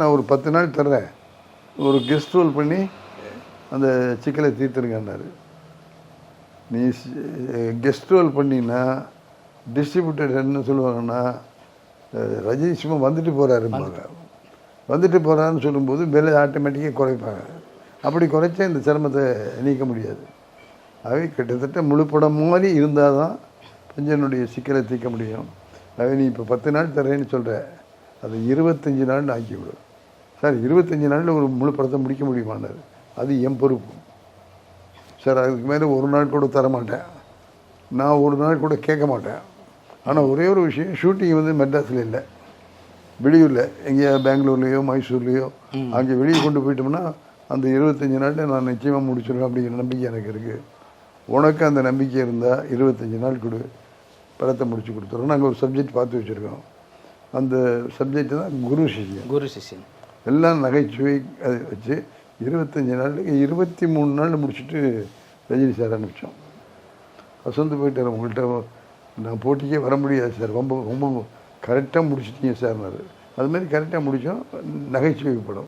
நான் ஒரு 10 நாள் தர்றேன், ஒரு கெஸ்ட் ரோல் பண்ணி அந்த சிக்கலை தீர்த்துருங்கன்னாரு. நீ கெஸ்ட் ரோல் பண்ணினா டிஸ்ட்ரிபியூட்டர் என்ன சொல்லுவாங்கன்னா, ரஜினி சும்மா வந்துட்டு போகிறாருப்பாங்க. வந்துட்டு போகிறாருன்னு சொல்லும்போது விலை ஆட்டோமேட்டிக்காக குறைப்பாங்க. அப்படி குறைச்சா இந்த சிரமத்தை நீக்க முடியாது. ஆகவே கிட்டத்தட்ட முழு படம் மாதிரி இருந்தால் தான் பஞ்சனுடைய சிக்கலை தீர்க்க முடியும். ஆகவே நீ இப்போ 10 நாள் தரேன்னு சொல்கிற, அதை 25 நாள் ஆக்கிவிடும். சார் 25 நாளில் ஒரு முழு படத்தை முடிக்க முடியுமானார். அது என் பொறுப்பு சார். அதுக்கு மேலே ஒரு நாள் கூட தரமாட்டேன், நான் ஒரு நாள் கூட கேட்க மாட்டேன். ஆனால் ஒரே ஒரு விஷயம், ஷூட்டிங் வந்து மெட்ராஸில் இல்லை, வெளியூரில் எங்கேயா பெங்களூர்லேயோ மைசூர்லேயோ அங்கே வெளியே கொண்டு போயிட்டோம்னா அந்த 25 நாளில் நான் நிச்சயமாக முடிச்சிடுவேன் அப்படிங்கிற நம்பிக்கை எனக்கு இருக்குது. உனக்கு அந்த நம்பிக்கை இருந்தால் 25 நாள் கொடு, படத்தை முடிச்சு கொடுத்துருவோம். நாங்கள் ஒரு சப்ஜெக்ட் பார்த்து வச்சுருக்கோம். அந்த சப்ஜெக்ட் தான் குரு சிஷ்யன். எல்லாம் நகைச்சுவை அதை வச்சு 25 நாளுக்கு 23 நாளில் முடிச்சுட்டு ரஜினி சார் அனுப்பிச்சோம். வசந்து போயிட்டார், உங்கள்கிட்ட நான் போட்டிக்கே வர முடியாது சார், ரொம்ப ரொம்ப கரெக்டாக முடிச்சிட்டீங்க சார்னாரு. அதுமாதிரி கரெக்டாக முடித்தோம். நகைச்சுவை படம்.